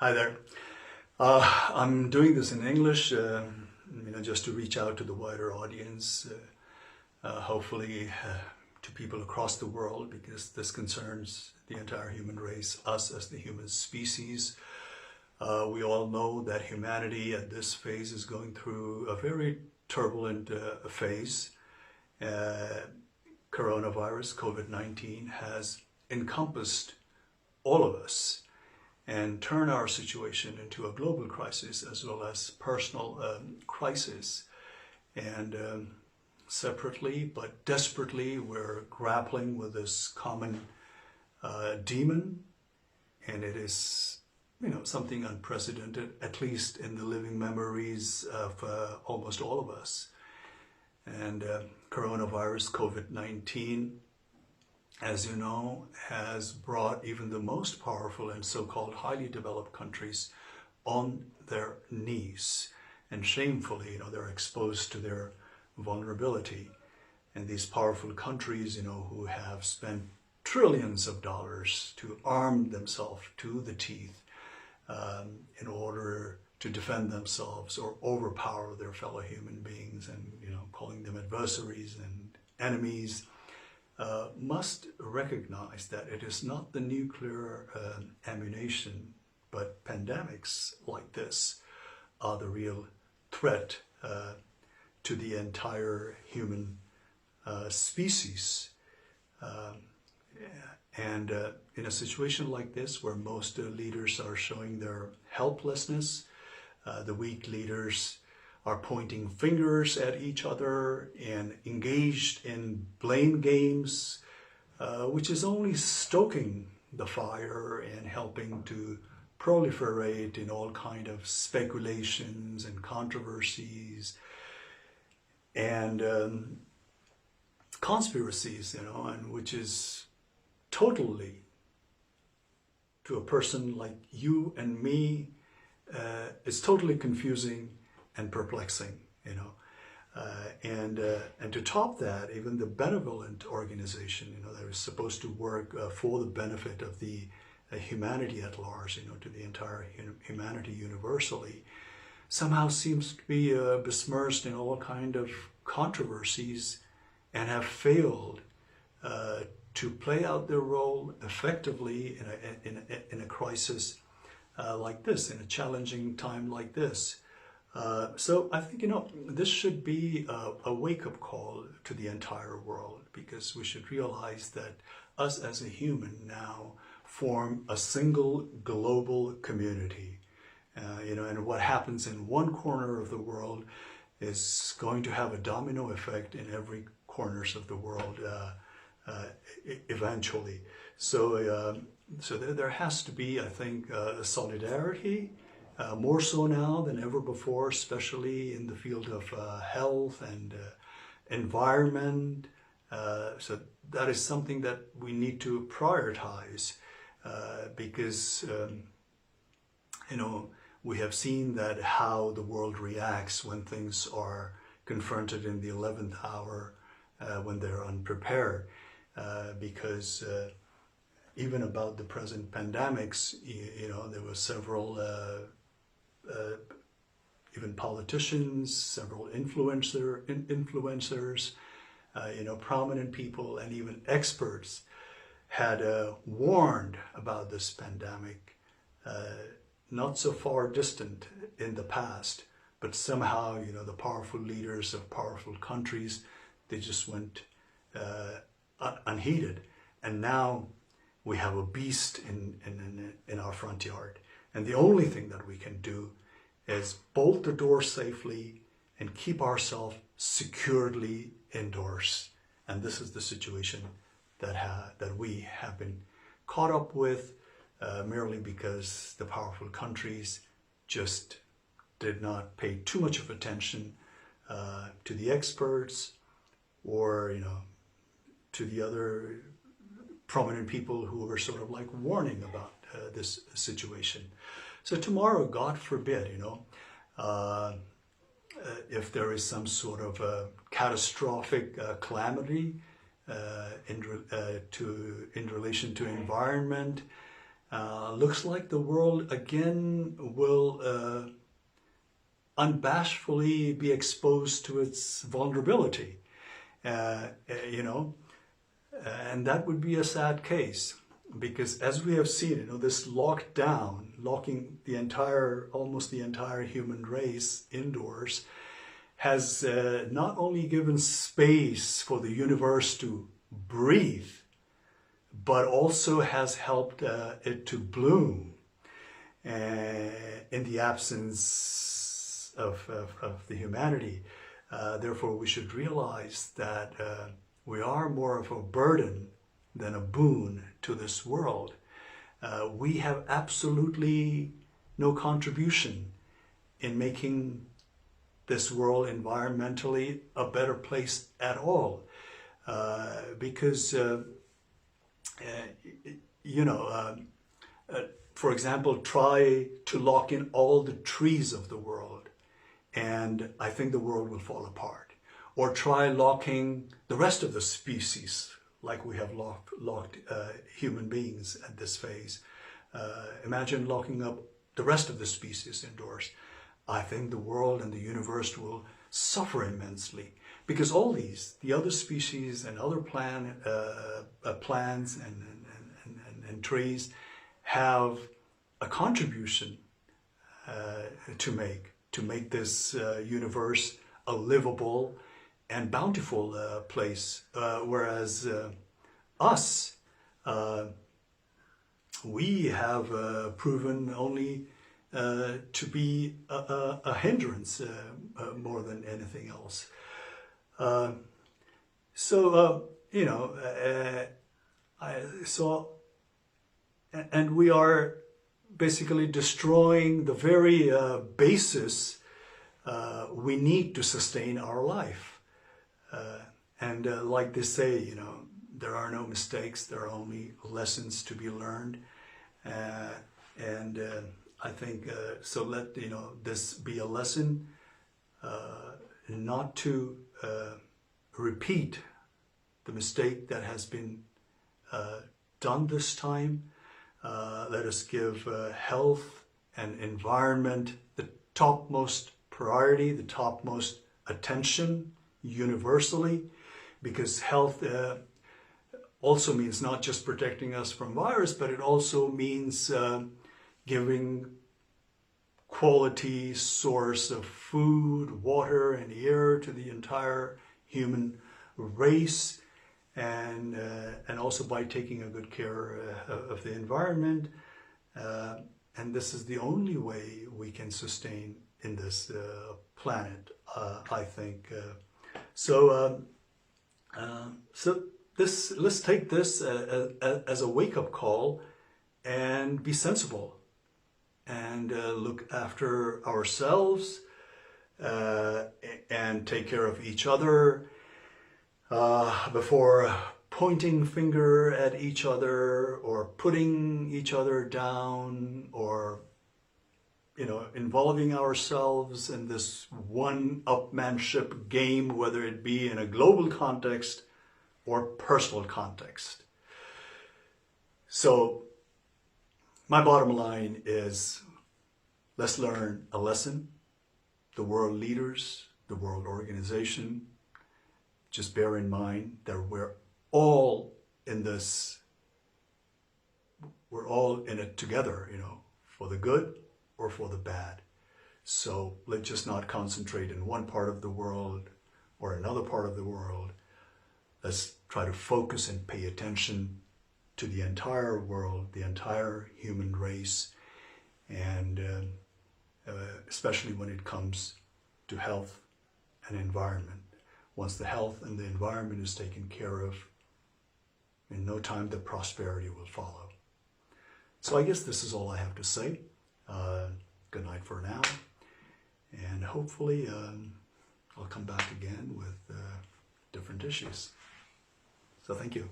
Hi there. I'm doing this in English, just to reach out to the wider audience, hopefully to people across the world, because this concerns the entire human race, us as the human species. We all know that humanity at this phase is going through a very turbulent phase. Coronavirus, COVID-19, has encompassed all of us and turn our situation into a global crisis as well as personal crisis. And separately but desperately, we're grappling with this common demon, and it is, something unprecedented, at least in the living memories of almost all of us. And coronavirus, COVID-19, as you know, has brought even the most powerful and so-called highly developed countries on their knees. And shamefully, they're exposed to their vulnerability. And these powerful countries, who have spent trillions of dollars to arm themselves to the teeth in order to defend themselves or overpower their fellow human beings, and, calling them adversaries and enemies, must recognize that it is not the nuclear ammunition, but pandemics like this are the real threat to the entire human species. And in a situation like this, where most leaders are showing their helplessness, the weak leaders are pointing fingers at each other and engaged in blame games, which is only stoking the fire and helping to proliferate in all kind of speculations and controversies and conspiracies, and which is totally, to a person like you and me, it's totally confusing and perplexing, and to top that, even the benevolent organization, that is supposed to work for the benefit of the humanity at large, to the entire humanity universally, somehow seems to be besmirched in all kind of controversies and have failed to play out their role effectively in a crisis like this, in a challenging time like this. So I think, this should be a wake-up call to the entire world, because we should realize that us as a human now form a single global community. And what happens in one corner of the world is going to have a domino effect in every corners of the world eventually. So there has to be, I think, a solidarity, more so now than ever before, especially in the field of health and environment. So that is something that we need to prioritize, because we have seen that how the world reacts when things are confronted in the 11th hour, when they're unprepared, because even about the present pandemics, there were several even politicians, several influencers, prominent people, and even experts had warned about this pandemic, not so far distant in the past, but somehow, the powerful leaders of powerful countries, they just went unheeded. And now we have a beast in our front yard. And the only thing that we can do is bolt the door safely and keep ourselves securely indoors. And this is the situation that we have been caught up with, merely because the powerful countries just did not pay too much of attention to the experts, or to the other prominent people who were sort of like warning about this situation. So tomorrow, God forbid, if there is some sort of catastrophic calamity in relation to environment, looks like the world again will unabashedly be exposed to its vulnerability, you know, and that would be a sad case, because as we have seen, you know, this lockdown, locking the entire, almost the entire human race indoors, has not only given space for the universe to breathe, but also has helped it to bloom in the absence of the humanity. Therefore, we should realize that we are more of a burden than a boon to this world. We have absolutely no contribution in making this world environmentally a better place at all. Because, you know, for example, try to lock in all the trees of the world, and I think the world will fall apart. Or try locking the rest of the species, like we have locked human beings at this phase. Imagine locking up the rest of the species indoors. I think the world and the universe will suffer immensely, because all these, the other species and other plants and trees, have a contribution to make this universe a livable and bountiful place, whereas us, we have proven only to be a hindrance more than anything else. You know, and we are basically destroying the very basis we need to sustain our life. Like they say, you know, there are no mistakes, there are only lessons to be learned. I think, so let, you know, this be a lesson not to repeat the mistake that has been done this time. Let us give health and environment the topmost priority, the topmost attention universally, because health also means not just protecting us from virus, but it also means giving quality source of food, water, and air to the entire human race, and also by taking a good care of the environment. And this is the only way we can sustain in this planet, I think. So let's take this as a wake-up call and be sensible and look after ourselves and take care of each other before pointing finger at each other or putting each other down, or, you know, involving ourselves in this one-upmanship game, whether it be in a global context or personal context. So my bottom line is, let's learn a lesson. The world leaders, the world organization, just bear in mind that we're all in this, we're all in it together, you know, for the good or for the bad. So let's just not concentrate in one part of the world or another part of the world. Let's try to focus and pay attention to the entire world, the entire human race, and especially when it comes to health and environment. Once the health and the environment is taken care of, in no time the prosperity will follow. So I guess this is all I have to say. Good night for now, and hopefully I'll come back again with different issues. So thank you.